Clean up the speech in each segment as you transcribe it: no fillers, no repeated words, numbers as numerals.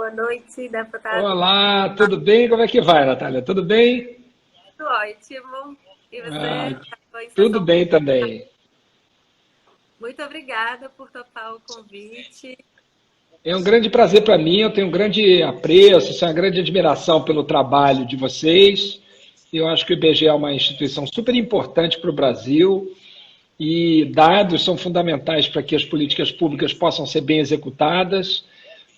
Boa noite, deputado. Olá, tudo bem? Como é que vai, Natália? Tudo bem? Tudo ótimo. E você? Ah, Estava em tudo sessão? bem também. Muito obrigada por topar o convite. É um grande prazer para mim, eu tenho um grande apreço, uma grande admiração pelo trabalho de vocês. Eu acho que o IBGE é uma instituição super importante para o Brasil e dados são fundamentais para que as políticas públicas possam ser bem executadas,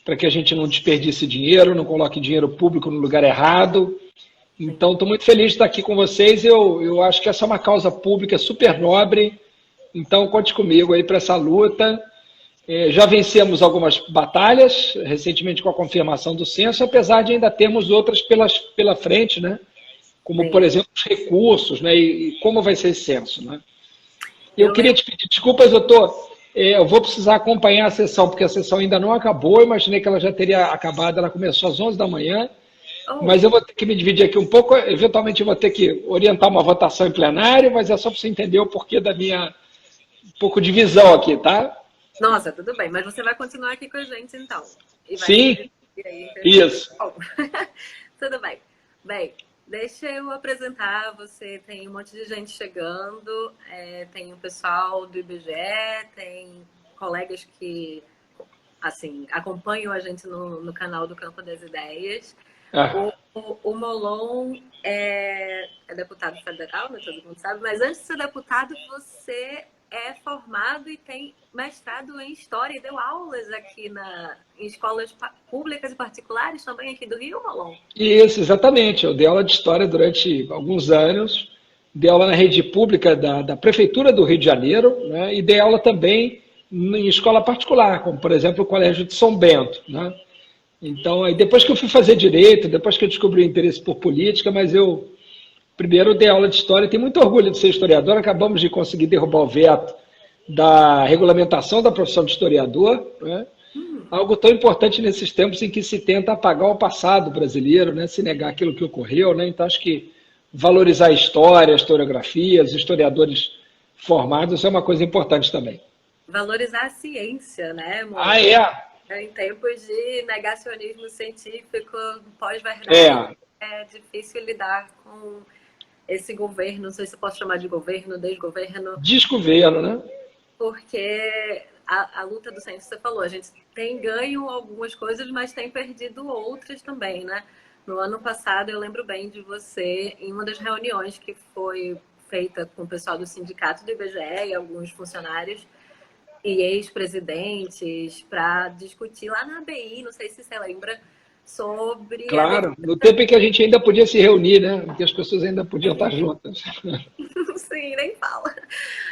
para que a gente não desperdice dinheiro, não coloque dinheiro público no lugar errado. Sim. Então, estou muito feliz de estar aqui com vocês. Eu acho que essa é uma causa pública super nobre. Então, conte comigo aí para essa luta. Já vencemos algumas batalhas, recentemente com a confirmação do censo, apesar de ainda termos outras pela frente, né? Como, por Sim. exemplo, os recursos, né? E como vai ser esse censo, né? Eu Eu queria lembro. te pedir desculpas, eu vou precisar acompanhar a sessão, porque a sessão ainda não acabou. Eu imaginei que ela já teria acabado, ela começou às 11 da manhã. Oh, Mas eu vou ter que me dividir aqui um pouco. Eventualmente eu vou ter que orientar uma votação em plenário, mas é só para você entender o porquê da minha um pouco de visão aqui, tá? nossa, tudo bem. Mas você vai continuar aqui com a gente, então. E vai se Sim, dividir aí entre a gente. isso. Bom, tudo bem. Bem, deixa eu apresentar. Você tem um monte de gente chegando. Tem o pessoal do IBGE, tem colegas que assim, acompanham a gente no canal do Campo das Ideias. Ah, O Molon é deputado federal, né, todo mundo sabe, mas antes de ser deputado, você é formado e tem mestrado em História e deu aulas aqui em escolas públicas e particulares também aqui do Rio, Molon. isso, exatamente. Eu dei aula de história durante alguns anos, dei aula na rede pública da Prefeitura do Rio de Janeiro, né, e dei aula também em escola particular, como, por exemplo, o Colégio de São Bento, né? Então, aí depois que eu fui fazer direito, depois que eu descobri o interesse por política, mas eu primeiro dei aula de história, tenho muito orgulho de ser historiador, acabamos de conseguir derrubar o veto da regulamentação da profissão de historiador, né? Algo tão importante nesses tempos em que se tenta apagar o passado brasileiro, né? Se negar aquilo que ocorreu, né? Então acho que valorizar a história, a historiografia, os historiadores formados é uma coisa importante também. Valorizar a ciência, né, Ah, Molon? é? Em tempos de negacionismo científico, pós-verdade, É, é difícil lidar com esse governo, não sei se eu posso chamar de governo, desgoverno, desgoverno, né? porque a luta do centro, você falou, a gente tem ganho algumas coisas, mas tem perdido outras também, né? No ano passado, eu lembro bem de você, em uma das reuniões que foi feita com o pessoal do sindicato do IBGE e alguns funcionários e ex-presidentes para discutir lá na ABI, não sei se você lembra, sobre a Claro, defesa. no tempo em que a gente ainda podia se reunir, né? Em que as pessoas ainda podiam estar juntas. Sim, nem fala.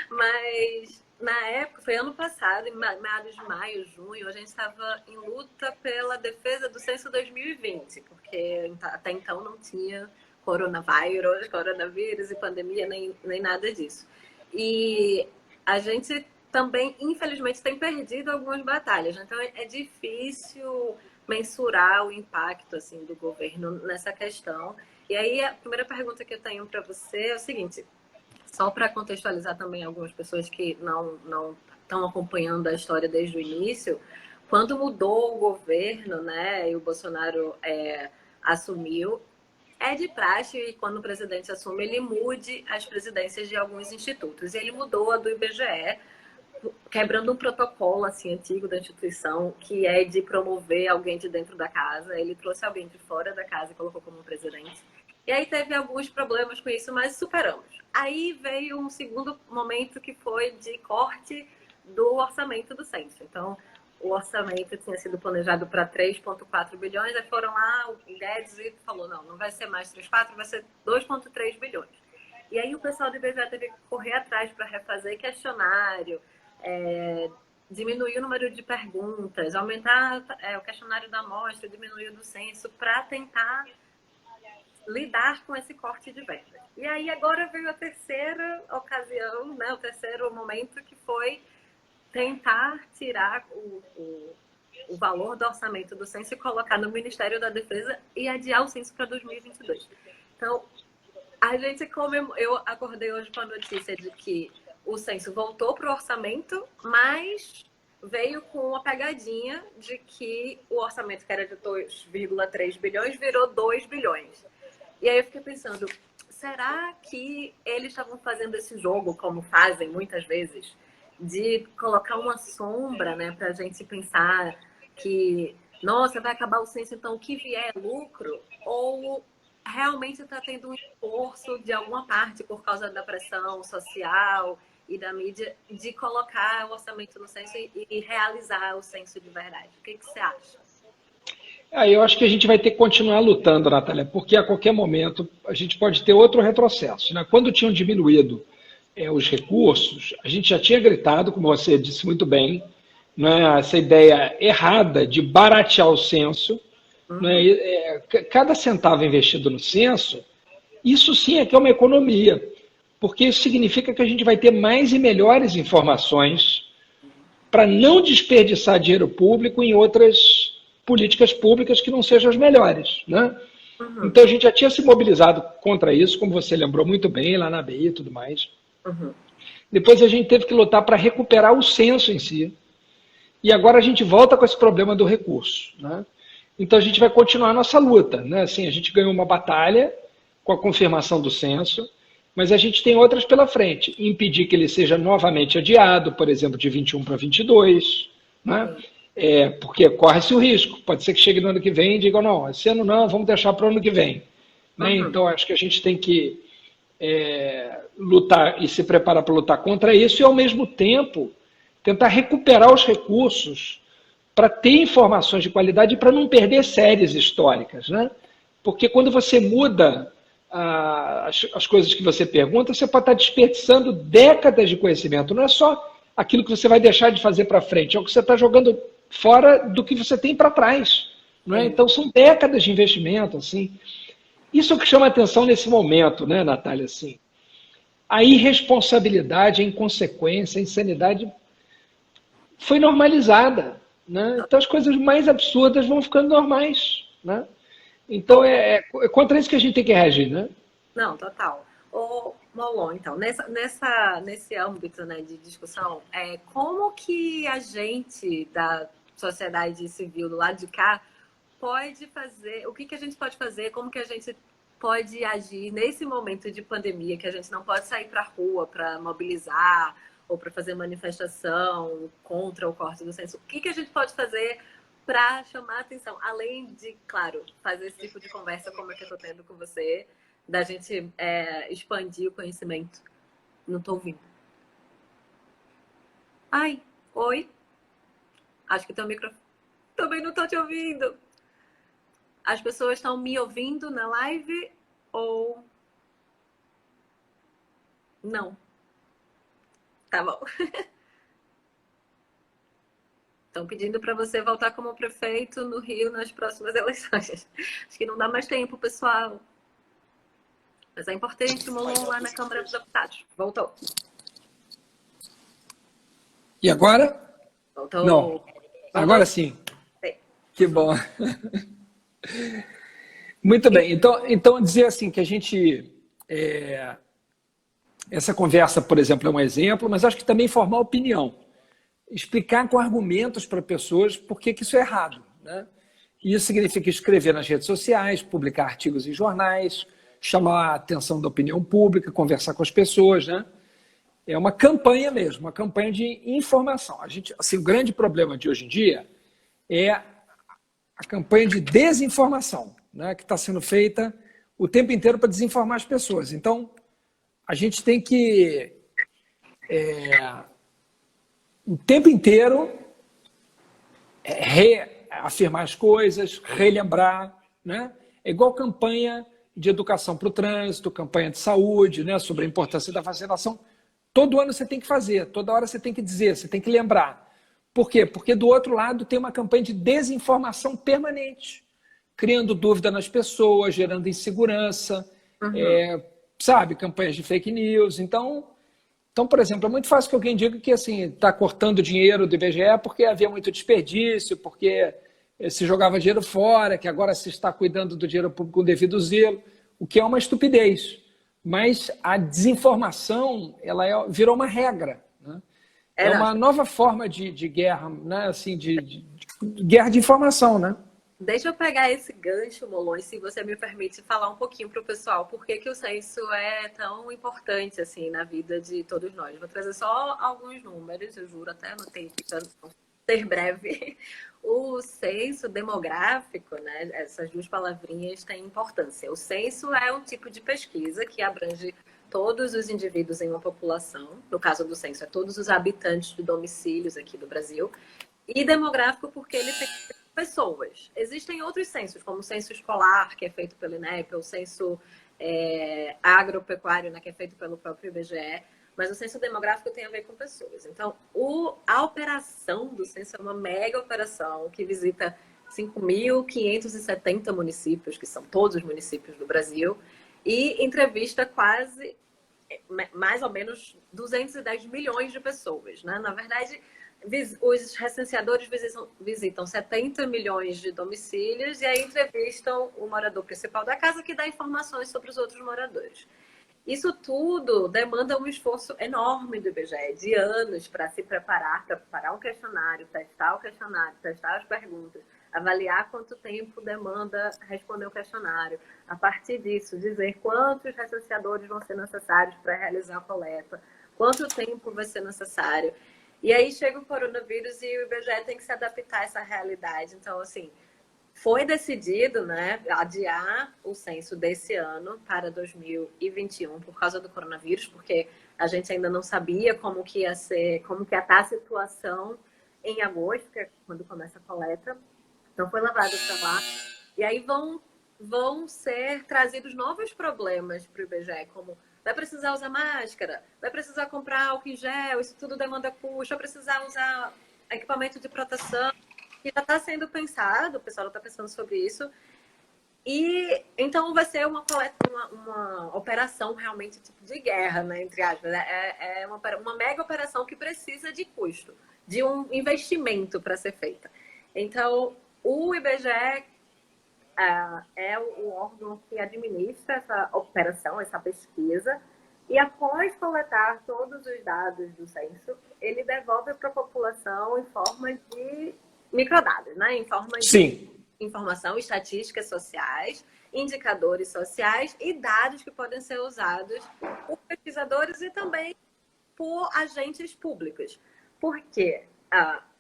Mas na época, foi ano passado, em meados de maio, junho, a gente estava em luta pela defesa do censo 2020, porque até então não tinha coronavírus e pandemia, nem nada disso. E a gente também, infelizmente, tem perdido algumas batalhas. Então é difícil mensurar o impacto assim do governo nessa questão. E aí a primeira pergunta que eu tenho para você é o seguinte: só para contextualizar também algumas pessoas que não estão acompanhando a história desde o início, quando mudou o governo, né, e o Bolsonaro assumiu, é de praxe, e quando o presidente assume, ele mude as presidências de alguns institutos. Ele mudou a do IBGE, quebrando um protocolo assim antigo da instituição, que é de promover alguém de dentro da casa. Ele trouxe alguém de fora da casa e colocou como presidente. E aí teve alguns problemas com isso, mas superamos. Aí veio um segundo momento que foi de corte do orçamento do censo. Então, o orçamento tinha sido planejado para 3,4 bilhões, aí foram lá, o Guedes e falou, não vai ser mais 3,4, vai ser 2,3 bilhões. E aí o pessoal do IBGE teve que correr atrás para refazer questionário, diminuir o número de perguntas, aumentar o questionário da amostra, diminuir o do censo, para tentar lidar com esse corte de verbas. E aí agora veio a terceira ocasião, né, o terceiro momento, que foi tentar tirar o valor do orçamento do censo e colocar no Ministério da Defesa e adiar o censo para 2022. Então, eu acordei hoje com a notícia de que o censo voltou para o orçamento, mas veio com uma pegadinha de que o orçamento que era de 2,3 bilhões virou 2 bilhões. E aí eu fiquei pensando, será que eles estavam fazendo esse jogo, como fazem muitas vezes, de colocar uma sombra, né, para a gente pensar que, nossa, vai acabar o censo, então o que vier é lucro? Ou realmente está tendo um esforço de alguma parte por causa da pressão social e da mídia de colocar o orçamento no censo e realizar o censo de verdade? O que você acha? Eu acho que a gente vai ter que continuar lutando, Natália, porque a qualquer momento a gente pode ter outro retrocesso, né? Quando tinham diminuído os recursos, a gente já tinha gritado, como você disse muito bem, né, essa ideia errada de baratear o censo. Né, cada centavo investido no censo, isso sim é que é uma economia, porque isso significa que a gente vai ter mais e melhores informações para não desperdiçar dinheiro público em outras políticas públicas que não sejam as melhores. Né? Então a gente já tinha se mobilizado contra isso, como você lembrou muito bem, lá na BI e tudo mais. Depois a gente teve que lutar para recuperar o censo em si. E agora a gente volta com esse problema do recurso. Né? Então a gente vai continuar a nossa luta. Né? Assim, a gente ganhou uma batalha com a confirmação do censo, mas a gente tem outras pela frente. Impedir que ele seja novamente adiado, por exemplo, de 21 para 22, né? Porque corre-se o risco. Pode ser que chegue no ano que vem e diga, não, esse ano não, vamos deixar para o ano que vem. Né? Então acho que a gente tem que lutar e se preparar para lutar contra isso e, ao mesmo tempo, tentar recuperar os recursos para ter informações de qualidade e para não perder séries históricas. Né? Porque quando você muda as coisas que você pergunta, você pode estar desperdiçando décadas de conhecimento. Não é só aquilo que você vai deixar de fazer para frente, é o que você está jogando fora do que você tem para trás. Não é? Então, são décadas de investimento. Assim. Isso é o que chama a atenção nesse momento, né, Natália? Assim, a irresponsabilidade, a inconsequência, a insanidade foi normalizada. Né? Então, as coisas mais absurdas vão ficando normais. Né? Então, é contra isso que a gente tem que reagir. Né? Não, total. Ô, Molon, então, nesse âmbito, né, de discussão, como que a gente da sociedade civil do lado de cá pode fazer, o que a gente pode fazer, como que a gente pode agir nesse momento de pandemia, que a gente não pode sair para a rua para mobilizar ou para fazer manifestação contra o corte do censo? O que a gente pode fazer para chamar a atenção? Além de, claro, fazer esse tipo de conversa como é que eu estou tendo com você, da gente expandir o conhecimento. Não estou ouvindo. Ai, oi? Acho que teu microfone... Também não estou te ouvindo. As pessoas estão me ouvindo na live ou... Não. Tá bom. Estão pedindo para você voltar como prefeito no Rio nas próximas eleições. Acho que não dá mais tempo, pessoal. Mas é importante o Molon lá na Câmara dos Deputados. Voltou. E agora? Voltou. Não. Agora sim. Que bom. Muito bem. Então dizer assim que a gente... essa conversa, por exemplo, é um exemplo, mas acho que também formar opinião. Explicar com argumentos para pessoas por que isso é errado. Né? E isso significa escrever nas redes sociais, publicar artigos em jornais, chamar a atenção da opinião pública, conversar com as pessoas. Né? É uma campanha mesmo, uma campanha de informação. Assim, o grande problema de hoje em dia é a campanha de desinformação, né? Que está sendo feita o tempo inteiro para desinformar as pessoas. Então, a gente tem que, o tempo inteiro, reafirmar as coisas, relembrar. Né? É igual campanha de educação para o trânsito, campanha de saúde, né? Sobre a importância da vacinação. Todo ano você tem que fazer, toda hora você tem que dizer, você tem que lembrar. Por quê? Porque do outro lado tem uma campanha de desinformação permanente, criando dúvida nas pessoas, gerando insegurança, sabe, campanhas de fake news. Então, por exemplo, é muito fácil que alguém diga que assim está cortando dinheiro do IBGE porque havia muito desperdício, porque se jogava dinheiro fora, que agora se está cuidando do dinheiro público com devido zelo, o que é uma estupidez. Mas a desinformação ela virou uma regra. Né? É uma nova forma de guerra, né? Assim, de guerra de informação, né? Deixa eu pegar esse gancho, Molon, se você me permite falar um pouquinho para o pessoal por que que o censo é tão importante assim na vida de todos nós. Vou trazer só alguns números, eu juro, até anotei para ser breve. O censo demográfico, né, essas duas palavrinhas têm importância. O censo é um tipo de pesquisa que abrange todos os indivíduos em uma população. No caso do censo, é todos os habitantes de domicílios aqui do Brasil. E demográfico porque ele tem pessoas. Existem outros censos, como o censo escolar, que é feito pelo INEP, o censo agropecuário, né, que é feito pelo próprio IBGE, mas o censo demográfico tem a ver com pessoas. Então, a operação do censo é uma mega operação que visita 5.570 municípios, que são todos os municípios do Brasil, e entrevista quase, mais ou menos, 210 milhões de pessoas. Né? Na verdade, os recenseadores visitam 70 milhões de domicílios e aí entrevistam o morador principal da casa que dá informações sobre os outros moradores. Isso tudo demanda um esforço enorme do IBGE, de anos para se preparar, para preparar um questionário, testar as perguntas, avaliar quanto tempo demanda responder o questionário. A partir disso, dizer quantos recenseadores vão ser necessários para realizar a coleta, quanto tempo vai ser necessário. E aí chega o coronavírus e o IBGE tem que se adaptar a essa realidade. Então, assim, foi decidido, né, adiar o censo desse ano para 2021 por causa do coronavírus, porque a gente ainda não sabia como que ia ser, como que ia estar a situação em agosto, que é quando começa a coleta. Então foi levado para lá. E aí vão ser trazidos novos problemas para o IBGE, como vai precisar usar máscara, vai precisar comprar álcool em gel, isso tudo demanda custo, vai precisar usar equipamento de proteção, que já está sendo pensado, o pessoal está pensando sobre isso. E então vai ser uma operação realmente tipo de guerra, né, entre aspas. É uma mega operação que precisa de custo, de um investimento para ser feita. Então, o IBGE é o órgão que administra essa operação, essa pesquisa, e após coletar todos os dados do censo, ele devolve para a população em forma de microdados, né? Em forma de informação, estatísticas sociais, indicadores sociais e dados que podem ser usados por pesquisadores e também por agentes públicos. Por quê?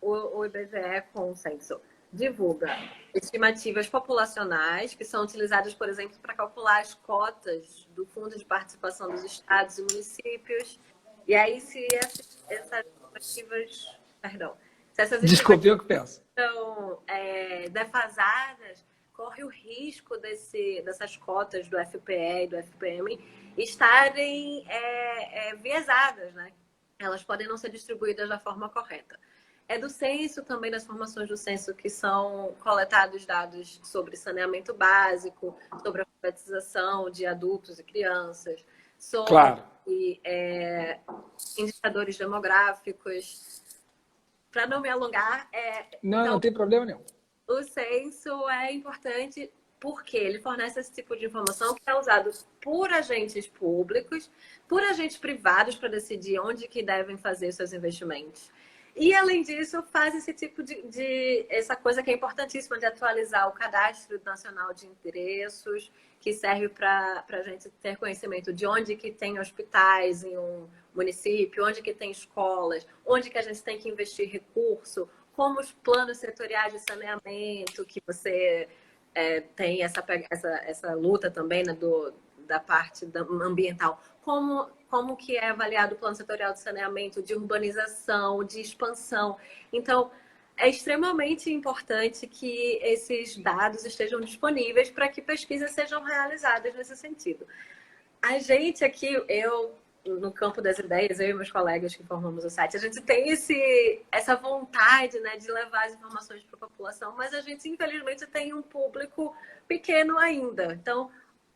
O IBGE com o censo divulga estimativas populacionais que são utilizadas, por exemplo, para calcular as cotas do Fundo de Participação dos Estados e Municípios. E aí, se essas estimativas... Perdão. Se essas Desculpe, eu que penso. Estão defasadas, corre o risco dessas cotas do FPE e do FPM estarem viesadas, né? Elas podem não ser distribuídas da forma correta. É do censo também, das formações do censo, que são coletados dados sobre saneamento básico, sobre a alfabetização de adultos e crianças, sobre indicadores demográficos. Para não me alongar... Não tem problema nenhum. O censo é importante porque ele fornece esse tipo de informação que é usado por agentes públicos, por agentes privados para decidir onde que devem fazer seus investimentos. E, além disso, faz esse tipo essa coisa que é importantíssima de atualizar o Cadastro Nacional de Endereços, que serve para a gente ter conhecimento de onde que tem hospitais em um município, onde que tem escolas, onde que a gente tem que investir recurso, como os planos setoriais de saneamento, que você tem essa luta também, né, da parte ambiental, como que é avaliado o plano setorial de saneamento, de urbanização, de expansão. Então, é extremamente importante que esses dados estejam disponíveis para que pesquisas sejam realizadas nesse sentido. A gente aqui, no campo das ideias, eu e meus colegas que formamos o site, a gente tem essa vontade, né, de levar as informações para a população, mas a gente, infelizmente, tem um público pequeno ainda. Então,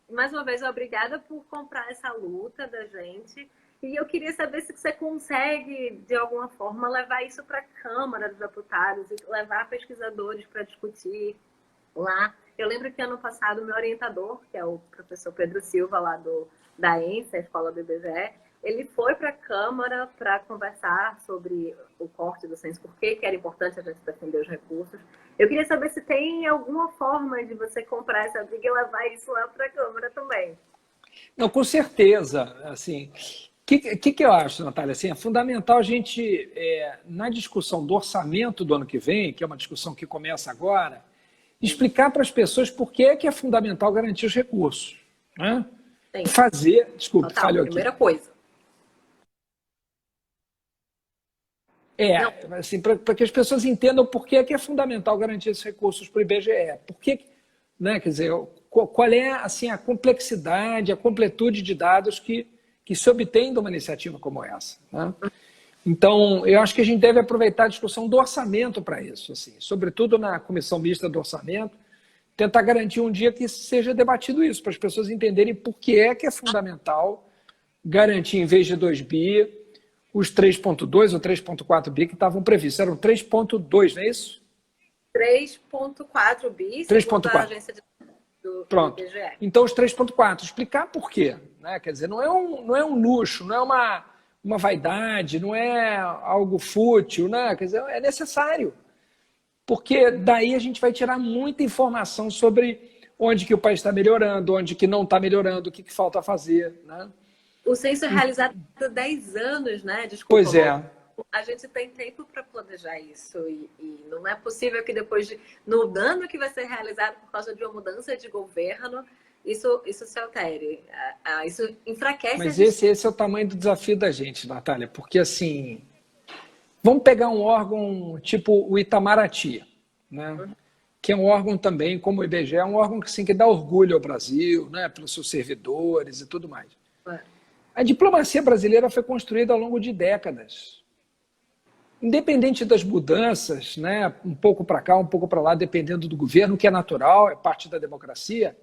mais uma vez, obrigada por comprar essa luta da gente. E eu queria saber se você consegue, de alguma forma, levar isso para a Câmara dos Deputados e levar pesquisadores para discutir lá. Eu lembro que ano passado o meu orientador, que é o professor Pedro Silva, lá da ENSE, a escola do IBGE, ele foi para a Câmara para conversar sobre o corte do censo, por que era importante a gente defender os recursos. Eu queria saber se tem alguma forma de você comprar essa briga e levar isso lá para a Câmara também. Não, com certeza. Assim, que eu acho, Natália? Assim, é fundamental a gente, na discussão do orçamento do ano que vem, que é uma discussão que começa agora, explicar para as pessoas por que é fundamental garantir os recursos. Né? Sim. Desculpe, falhou aqui. Primeira coisa. Assim, para que as pessoas entendam por que é fundamental garantir esses recursos para o IBGE. Por que, né, quer dizer, qual é assim, a complexidade, a completude de dados que se obtém de uma iniciativa como essa. Né? Então, eu acho que a gente deve aproveitar a discussão do orçamento para isso, assim, sobretudo na comissão mista do orçamento, tentar garantir um dia que seja debatido isso, para as pessoas entenderem por que é fundamental garantir, em vez de 2 bi, os 3,2 ou 3,4 bi que estavam previstos. Eram 3,2, não é isso? 3,4 bi, segundo a agência do IBGE. Então, os 3,4. Explicar por quê. Né? Quer dizer, não é um luxo, não é uma vaidade, não é algo fútil. Né? Quer dizer, é necessário. Porque daí a gente vai tirar muita informação sobre onde que o país está melhorando, onde que não está melhorando, o que falta fazer. Né? O censo é realizado há 10 anos, né? Desculpa. Pois é. A gente tem tempo para planejar isso e não é possível que depois no ano que vai ser realizado por causa de uma mudança de governo, isso se altere. Isso enfraquece. Mas esse é o tamanho do desafio da gente, Natália, porque assim, vamos pegar um órgão tipo o Itamaraty, né? Que é um órgão também, como o IBGE, é um órgão que dá orgulho ao Brasil, né? Pelos seus servidores e tudo mais. A diplomacia brasileira foi construída ao longo de décadas. Independente das mudanças, né, um pouco para cá, um pouco para lá, dependendo do governo, que é natural, é parte da democracia,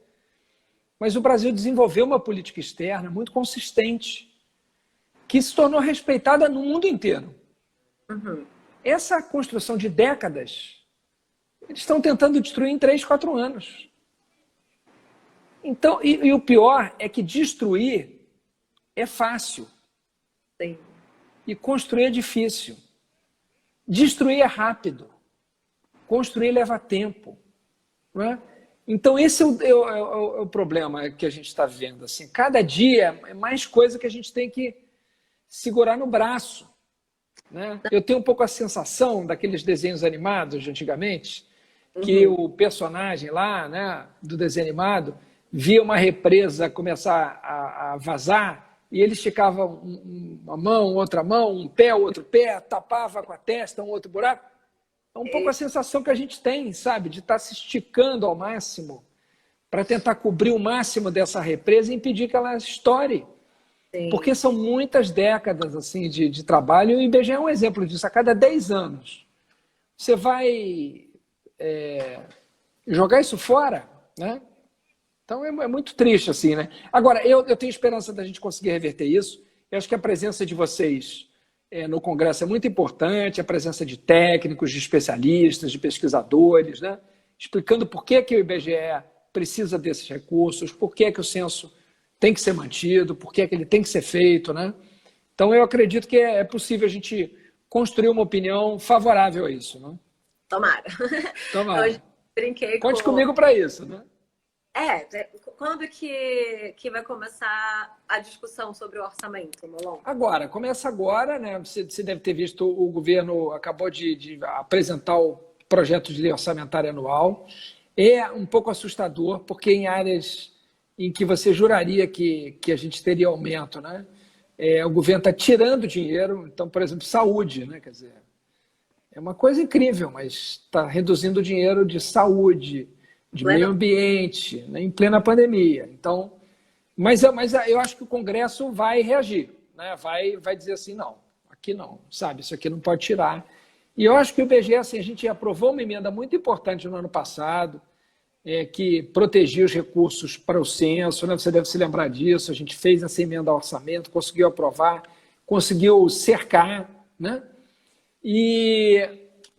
mas o Brasil desenvolveu uma política externa muito consistente, que se tornou respeitada no mundo inteiro. Uhum. Essa construção de décadas, eles estão tentando destruir em 3, 4 anos. Então, e o pior é que destruir é fácil. Sim. E construir é difícil. Destruir é rápido. Construir leva tempo. Não é? Então, esse é o problema que a gente está vivendo. Assim, cada dia é mais coisa que a gente tem que segurar no braço. Né? Eu tenho um pouco a sensação daqueles desenhos animados de antigamente, que o personagem lá, né, do desenho animado via uma represa começar a vazar e ele esticava uma mão, outra mão, um pé, outro pé, tapava com a testa um outro buraco. É um pouco a sensação que a gente tem, sabe, de estar se esticando ao máximo para tentar cobrir o máximo dessa represa e impedir que ela estoure. Sim. Porque são muitas décadas assim, de trabalho, e o IBGE é um exemplo disso. A cada 10 anos, você vai jogar isso fora, né? Então é muito triste, assim, né? Agora, eu tenho esperança da gente conseguir reverter isso. Eu acho que a presença de vocês no Congresso é muito importante, a presença de técnicos, de especialistas, de pesquisadores, né? Explicando por que o IBGE precisa desses recursos, por que o censo tem que ser mantido, por que ele tem que ser feito, né? Então, eu acredito que é possível a gente construir uma opinião favorável a isso, né? Tomara. Tomara. Hoje brinquei Conte comigo para isso, né? Quando que vai começar a discussão sobre o orçamento, Molon? Começa agora, né? Você deve ter visto, o governo acabou de apresentar o projeto de lei orçamentária anual. É um pouco assustador, porque em áreas em que você juraria que a gente teria aumento, né? O governo está tirando dinheiro, então, por exemplo, saúde, né? Quer dizer, é uma coisa incrível, mas está reduzindo o dinheiro de saúde, de meio ambiente, né, em plena pandemia. Então, mas eu acho que o Congresso vai reagir, né? Vai dizer assim, não, aqui não, sabe, isso aqui não pode tirar. E eu acho que o IBGE, assim, a gente aprovou uma emenda muito importante no ano passado, que protegia os recursos para o censo, né? Você deve se lembrar disso, a gente fez essa emenda ao orçamento, conseguiu aprovar, conseguiu cercar, né?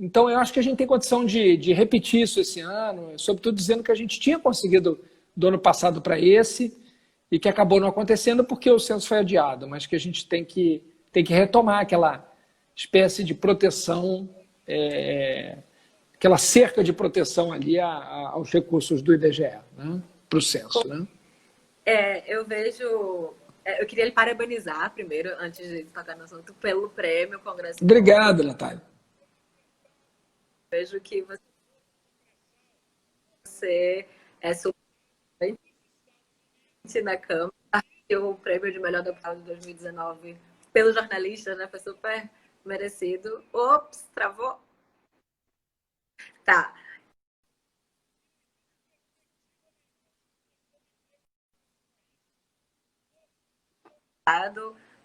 Então, eu acho que a gente tem condição de repetir isso esse ano, sobretudo dizendo que a gente tinha conseguido do ano passado para esse, e que acabou não acontecendo porque o censo foi adiado, mas que a gente tem que retomar aquela espécie de proteção, aquela cerca de proteção ali aos recursos do IBGE, né? Para o censo. Né? Eu vejo... Eu queria lhe parabenizar primeiro, antes de tocar no assunto, pelo prêmio Congresso. Obrigado, Natália. Vejo que você é super na Câmara. O prêmio de melhor deputado de 2019 pelos jornalistas, né? Foi super merecido. Ops, travou. Tá.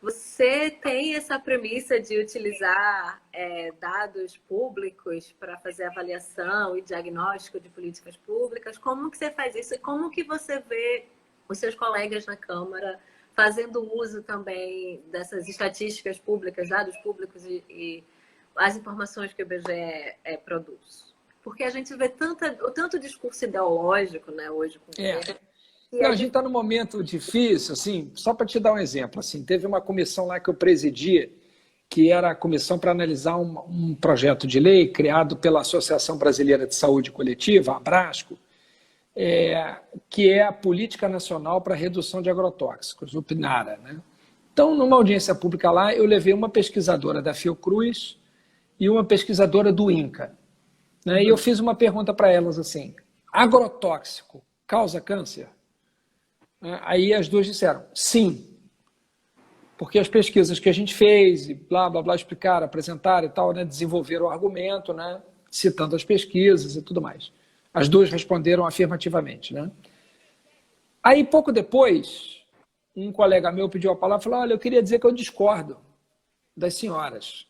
Você tem essa premissa de utilizar dados públicos para fazer avaliação e diagnóstico de políticas públicas. Como que você faz isso e como que você vê os seus colegas na Câmara fazendo uso também dessas estatísticas públicas, dados públicos e as informações que o IBGE produz? Porque a gente vê tanto discurso ideológico, né, hoje com o governo. Não, a gente está num momento difícil, assim, só para te dar um exemplo, assim, teve uma comissão lá que eu presidi, que era a comissão para analisar um projeto de lei criado pela Associação Brasileira de Saúde Coletiva, a Abrasco, que é a Política Nacional para a Redução de Agrotóxicos, o PNARA. Né? Então, numa audiência pública lá, eu levei uma pesquisadora da Fiocruz e uma pesquisadora do INCA. Né? E eu fiz uma pergunta para elas assim, agrotóxico causa câncer? Aí as duas disseram, sim, porque as pesquisas que a gente fez, e blá, blá, blá, explicaram, apresentaram e tal, né, desenvolveram o argumento, né, citando as pesquisas e tudo mais. As duas responderam afirmativamente. Né? Aí, pouco depois, um colega meu pediu a palavra e falou, olha, eu queria dizer que eu discordo das senhoras.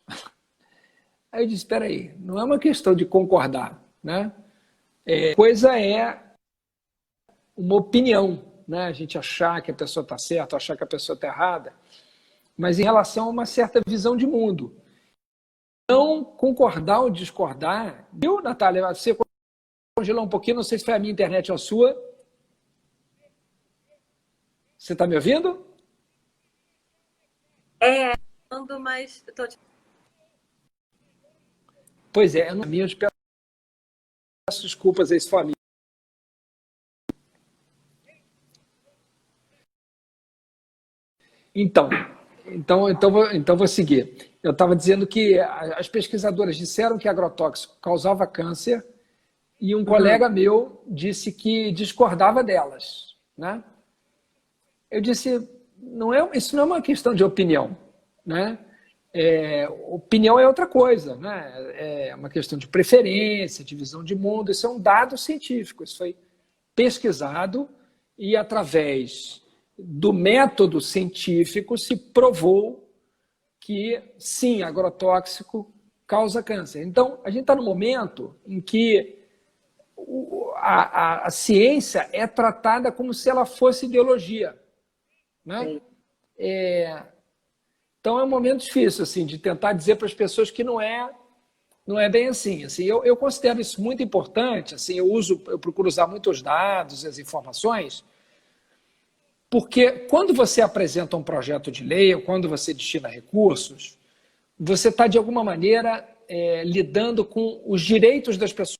Aí eu disse, espera aí, não é uma questão de concordar, né? Coisa é uma opinião, né? A gente achar que a pessoa está certa, achar que a pessoa está errada, mas em relação a uma certa visão de mundo. Não concordar ou discordar. Viu, Natália? Você congelou um pouquinho, não sei se foi a minha internet ou a sua. Você está me ouvindo? Mas eu tô... Pois é, eu peço desculpas a esse família. Então vou seguir. Eu estava dizendo que as pesquisadoras disseram que agrotóxico causava câncer e um colega meu disse que discordava delas. Né? Eu disse, isso não é uma questão de opinião. Né? Opinião é outra coisa. Né? É uma questão de preferência, de visão de mundo. Isso é um dado científico. Isso foi pesquisado e através do método científico se provou que, sim, agrotóxico causa câncer. Então, a gente está no momento em que a ciência é tratada como se ela fosse ideologia. Né? Então, é um momento difícil assim, de tentar dizer para as pessoas que não é bem assim. Eu considero isso muito importante. Assim, eu procuro usar muitos dados e as informações, porque quando você apresenta um projeto de lei ou quando você destina recursos, você está, de alguma maneira, lidando com os direitos das pessoas.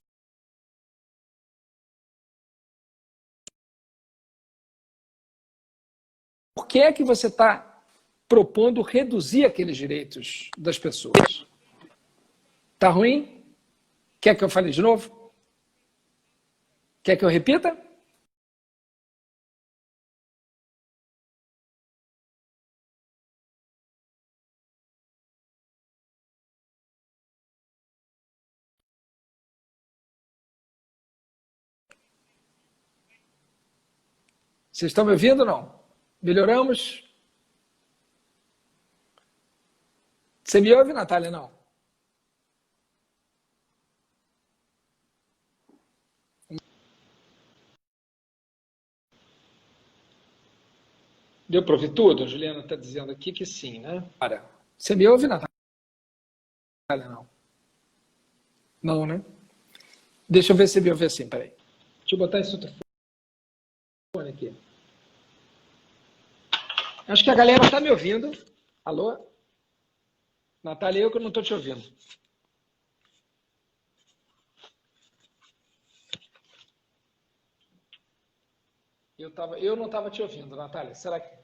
Por que é que você está propondo reduzir aqueles direitos das pessoas? Está ruim? Quer que eu fale de novo? Quer que eu repita? Vocês estão me ouvindo ou não? Melhoramos? Você me ouve, Natália? Não. Deu para ouvir tudo? A Juliana está dizendo aqui que sim, né? Você me ouve, Natália? Não. Não, né? Deixa eu ver se me ouve assim, peraí. Deixa eu botar esse outro fone aqui. Acho que a galera está me ouvindo. Alô? Natália, eu que não estou te ouvindo. Eu não estava te ouvindo, Natália. Será que...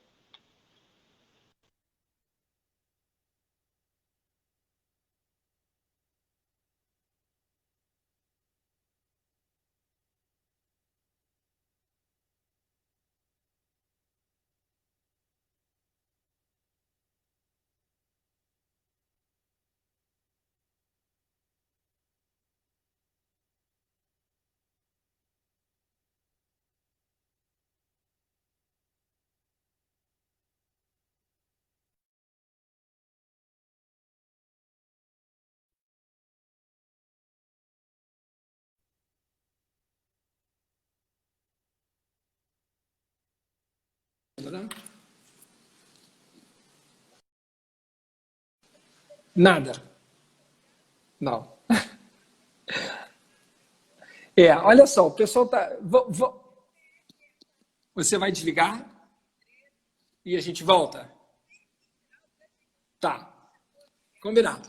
Nada. Não. Olha só, o pessoal tá. Você vai desligar e a gente volta? Tá. Combinado.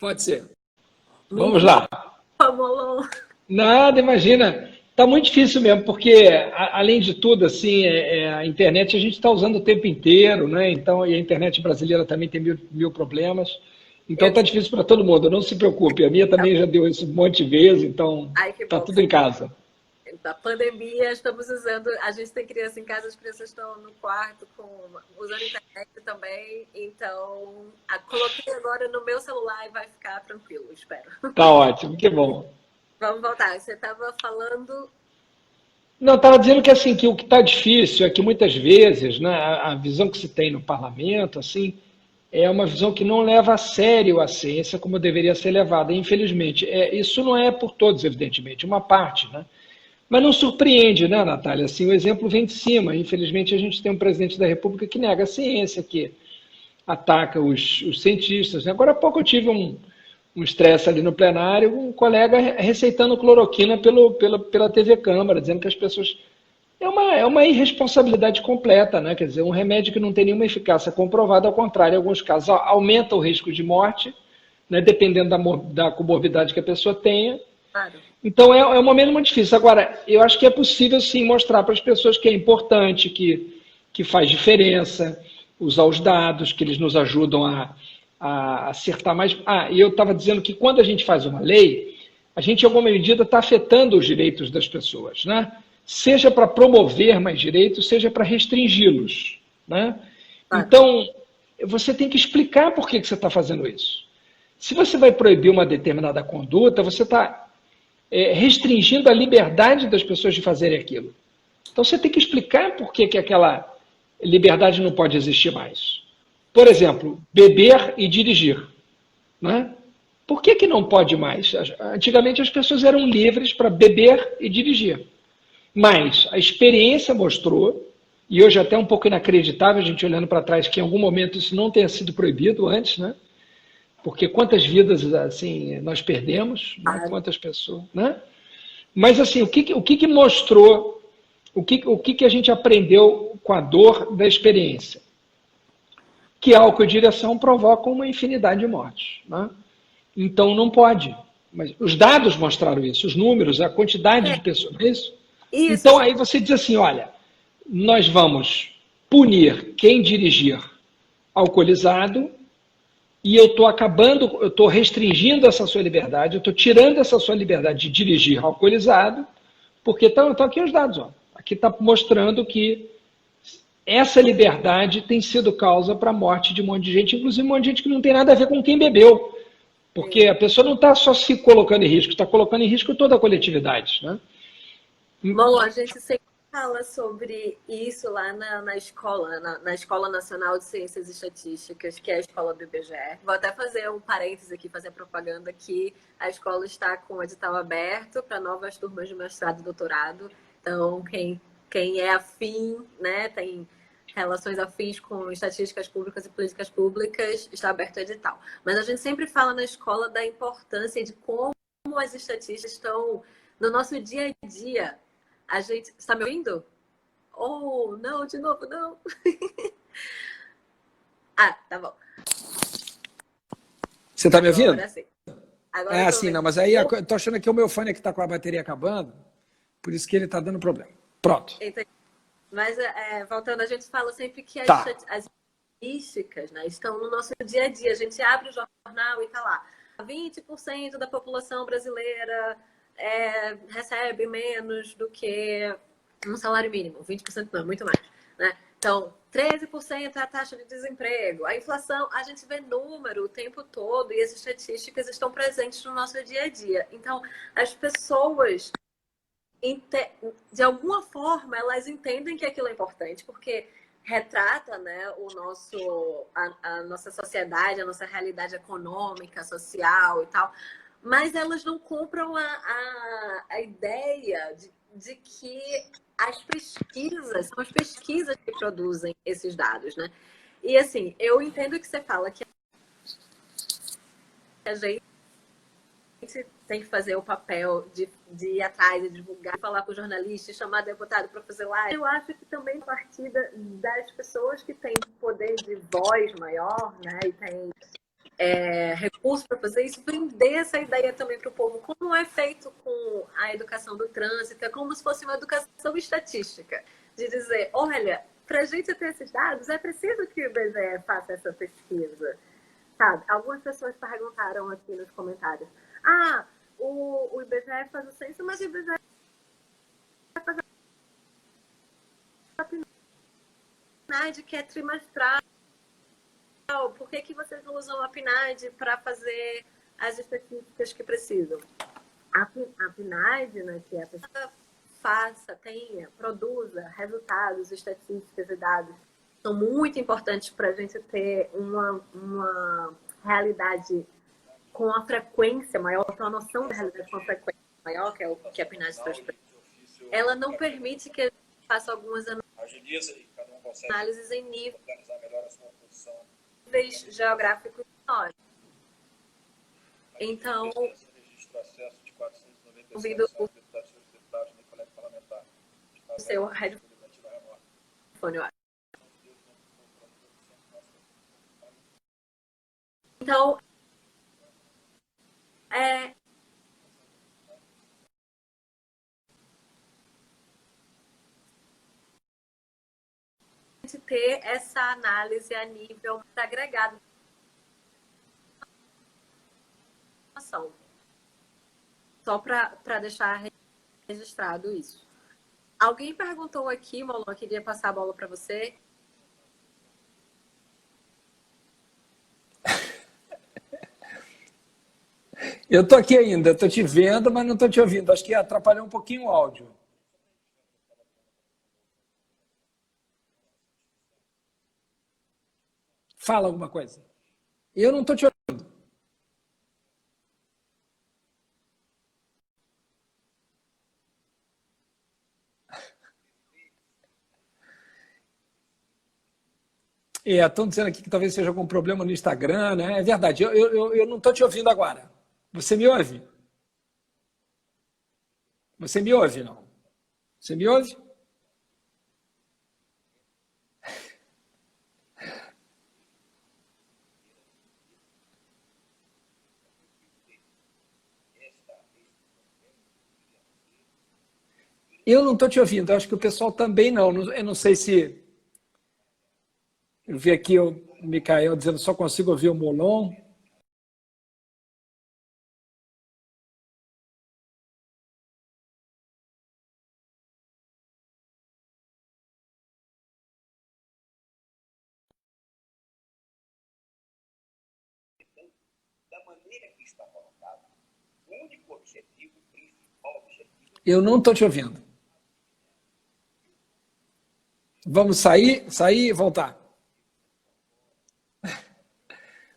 Pode ser. Vamos lá. Vamos. Nada, imagina. Tá muito difícil mesmo, porque além de tudo, assim, a internet a gente está usando o tempo inteiro, né? Então, e a internet brasileira também tem mil problemas. Então tá difícil para todo mundo. Não se preocupe. A minha também já deu isso um monte de vezes, então Ai, que tá bom. tudo em casa. Da pandemia, estamos usando. A gente tem criança em casa, as crianças estão no quarto usando internet também. Então, coloquei agora no meu celular e vai ficar tranquilo, espero. Tá ótimo, que bom. Vamos voltar. Você estava falando. Não, estava dizendo que assim que o que está difícil é que muitas vezes, né, a visão que se tem no parlamento, assim, é uma visão que não leva a sério a ciência como deveria ser levada. Infelizmente, isso não é por todos, evidentemente, uma parte, né? Mas não surpreende, né, Natália? Assim, o exemplo vem de cima. Infelizmente, a gente tem um presidente da República que nega a ciência, que ataca os cientistas. Agora há pouco eu tive um estresse ali no plenário, um colega receitando cloroquina pela TV Câmara, dizendo que as pessoas. É uma irresponsabilidade completa, né? Quer dizer, um remédio que não tem nenhuma eficácia comprovada, ao contrário, em alguns casos aumenta o risco de morte, né? Dependendo da comorbidade que a pessoa tenha. Claro. Então é um momento muito difícil. Agora, eu acho que é possível sim mostrar para as pessoas que é importante, que faz diferença, usar os dados, que eles nos ajudam a acertar mais. E eu estava dizendo que quando a gente faz uma lei, a gente, em alguma medida, está afetando os direitos das pessoas, né? Seja para promover mais direitos, seja para restringi-los, né? Claro. Então, você tem que explicar por que você está fazendo isso. Se você vai proibir uma determinada conduta, você está restringindo a liberdade das pessoas de fazerem aquilo. Então você tem que explicar por que aquela liberdade não pode existir mais. Por exemplo, beber e dirigir. Né? Por que não pode mais? Antigamente as pessoas eram livres para beber e dirigir. Mas a experiência mostrou, e hoje até um pouco inacreditável a gente olhando para trás, que em algum momento isso não tenha sido proibido antes, né? Porque quantas vidas assim nós perdemos, né? Quantas pessoas, né? Mas assim, o que mostrou, o que a gente aprendeu com a dor da experiência? Que álcool e direção provocam uma infinidade de mortes, né? Então não pode. Mas os dados mostraram isso, os números, a quantidade de pessoas, é isso? Então aí você diz assim, olha, nós vamos punir quem dirigir alcoolizado. E eu estou restringindo essa sua liberdade, eu estou tirando essa sua liberdade de dirigir alcoolizado, porque estão aqui os dados. Ó. Aqui está mostrando que essa liberdade tem sido causa para a morte de um monte de gente, inclusive um monte de gente que não tem nada a ver com quem bebeu. Porque a pessoa não está só se colocando em risco, está colocando em risco toda a coletividade. Né? Bom, a gente sempre fala sobre isso lá na escola, na Escola Nacional de Ciências e Estatísticas, que é a escola do IBGE. Vou até fazer um parênteses aqui, fazer propaganda que a escola está com o edital aberto para novas turmas de mestrado e doutorado. Então, quem é afim, né, tem relações afins com estatísticas públicas e políticas públicas, está aberto o edital. Mas a gente sempre fala na escola da importância de como as estatísticas estão no nosso dia a dia. A gente... Está me ouvindo? Oh, não, de novo, não. Ah, tá bom. Você está me ouvindo? Agora sim. Agora É eu tô assim, vendo. não, mas aí eu tô achando que o meu fone aqui está com a bateria acabando, por isso que ele está dando problema. Pronto. Entendi. Mas, voltando, a gente fala sempre que Tá. as estatísticas, né, estão no nosso dia a dia. A gente abre o jornal e está lá. 20% da população brasileira recebe menos do que um salário mínimo. 20% não, muito mais. Né? Então, 13% é a taxa de desemprego. A inflação, a gente vê número o tempo todo e as estatísticas estão presentes no nosso dia a dia. Então, as pessoas de alguma forma, elas entendem que aquilo é importante, porque retrata, né, a nossa sociedade, a nossa realidade econômica, social e tal, mas elas não compram a ideia de que são as pesquisas que produzem esses dados, né? E assim, eu entendo que você fala que a gente tem que fazer o papel de ir atrás, de divulgar, falar com o jornalista, chamar deputado para fazer live. Eu acho que também a partir das pessoas que têm poder de voz maior, né, e têm recursos para fazer isso, vender essa ideia também para o povo, como é feito com a educação do trânsito, é como se fosse uma educação estatística, de dizer, olha, para a gente ter esses dados, é preciso que o IBGE faça essa pesquisa. Sabe? Algumas pessoas perguntaram aqui nos comentários, o IBGE faz o censo, mas o IBGE faz a PNAD, que é trimestral. Por que vocês não usam a PNAD para fazer as estatísticas que precisam? A PNAD, né, que é a pessoa produza resultados, estatísticas e dados, são muito importantes para a gente ter uma realidade com a frequência maior, ter uma noção da realidade com a frequência maior, que é o que a PNAD traz. Ela não permite que a gente faça algumas análises em níveis geográficos menores. Então, ouvindo o seu headphone, eu acho. Então, ter essa análise a nível agregado. Só para deixar registrado isso. Alguém perguntou aqui, Molon, eu queria passar a bola para você. Eu estou aqui ainda, estou te vendo, mas não estou te ouvindo. Acho que atrapalhou um pouquinho o áudio. Fala alguma coisa. Eu não estou te ouvindo. Estão dizendo aqui que talvez seja algum problema no Instagram, né? É verdade, eu não estou te ouvindo agora. Você me ouve? Você me ouve, não? Você me ouve? Eu não estou te ouvindo, eu acho que o pessoal também não. Eu não sei se... Eu vi aqui o Micael dizendo só consigo ouvir o Molon. Eu não estou te ouvindo. Vamos sair e voltar.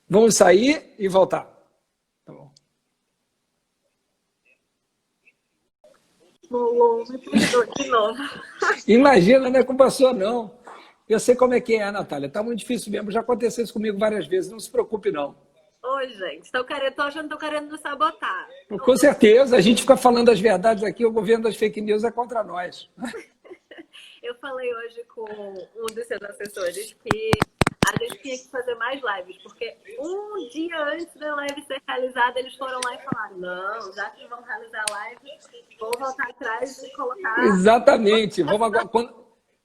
Vamos sair e voltar. Tá bom. De novo. Imagina, não é culpa sua, não. Eu sei como é que é, Natália. Está muito difícil mesmo. Já aconteceu isso comigo várias vezes. Não se preocupe, não. Oi, gente. Tô achando que estão querendo nos sabotar. Com certeza. A gente fica falando as verdades aqui. O governo das fake news é contra nós. Eu falei hoje com um dos seus assessores que a gente tinha que fazer mais lives, porque um dia antes da live ser realizada, eles foram lá e falaram, não, já que vão realizar a live, vou voltar atrás e colocar... Exatamente. Vamos agora,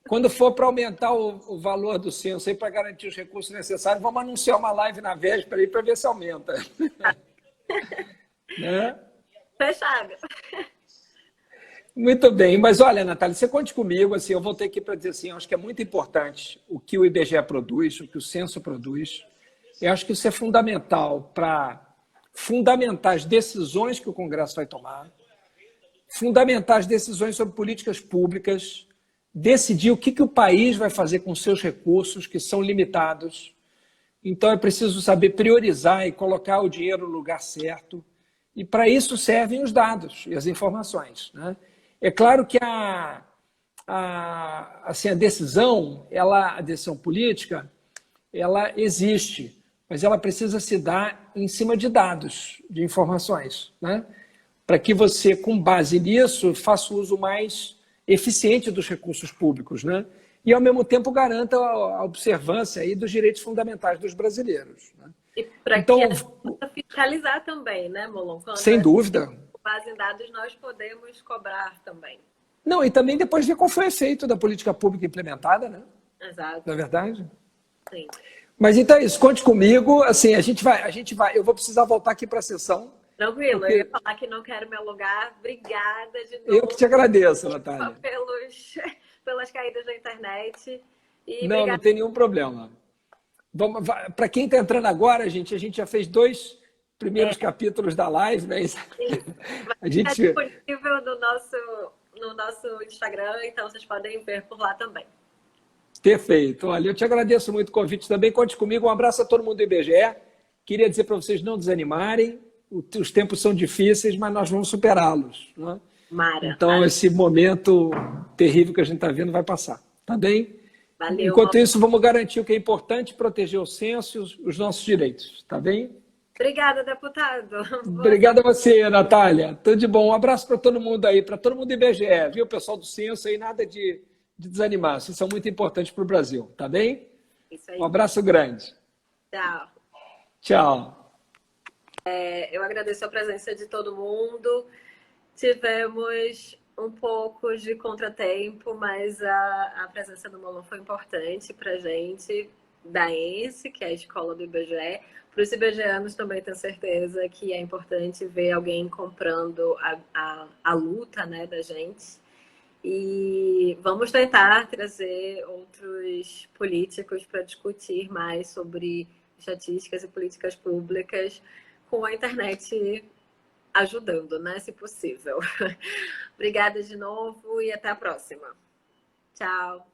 quando for para aumentar o valor do censo para garantir os recursos necessários, vamos anunciar uma live na véspera para ver se aumenta. Né? Fechado. Muito bem, mas olha, Natália, você conte comigo, assim, eu voltei aqui para dizer assim, eu acho que é muito importante o que o IBGE produz, o que o censo produz. Eu acho que isso é fundamental para fundamentar as decisões que o Congresso vai tomar, fundamentar as decisões sobre políticas públicas, decidir o que o país vai fazer com seus recursos, que são limitados. Então, é preciso saber priorizar e colocar o dinheiro no lugar certo. E para isso servem os dados e as informações, né? É claro que assim, a decisão política, ela existe, mas ela precisa se dar em cima de dados, de informações, né? Para que você, com base nisso, faça o uso mais eficiente dos recursos públicos, né? E, ao mesmo tempo, garanta a observância aí dos direitos fundamentais dos brasileiros, né? E para então, que a gente possa fiscalizar também, né, Molon? Quando sem dúvida. Com base em dados, nós podemos cobrar também. Não, e também depois ver qual foi o efeito da política pública implementada, né? Exato. Não é verdade? Sim. Mas então é isso, conte comigo. Assim, a gente vai. Eu vou precisar voltar aqui para a sessão. Tranquilo, porque... eu ia falar que não quero me alugar. Obrigada de novo. Eu que te agradeço, Natália. Pelas caídas da internet. E não tem nenhum problema. Para quem está entrando agora, gente, a gente já fez 2 primeiros capítulos da live, né? Sim. Vai estar disponível no nosso Instagram, então vocês podem ver por lá também. Perfeito. Olha, eu te agradeço muito o convite também. Conte comigo. Um abraço a todo mundo do IBGE. Queria dizer para vocês não desanimarem. Os tempos são difíceis, mas nós vamos superá-los, né? Então, esse momento terrível que a gente está vendo vai passar. Tá bem? Valeu. Enquanto isso, vamos garantir o que é importante, proteger o censo e os nossos direitos. Tá bem? Obrigada, deputado. Obrigada a você, Natália. Tudo de bom. Um abraço para todo mundo aí, para todo mundo do IBGE, viu, pessoal do censo aí, nada de desanimar. Vocês são muito importantes para o Brasil, tá bem? Isso aí. Um abraço grande. Tchau. Tchau. Eu agradeço a presença de todo mundo. Tivemos um pouco de contratempo, mas a presença do Molon foi importante para a gente, da ENSE, que é a escola do IBGE. Para os ibegeanos também tenho certeza que é importante ver alguém comprando a luta, né, da gente. E vamos tentar trazer outros políticos para discutir mais sobre estatísticas e políticas públicas com a internet ajudando, né, se possível. Obrigada de novo e até a próxima. Tchau.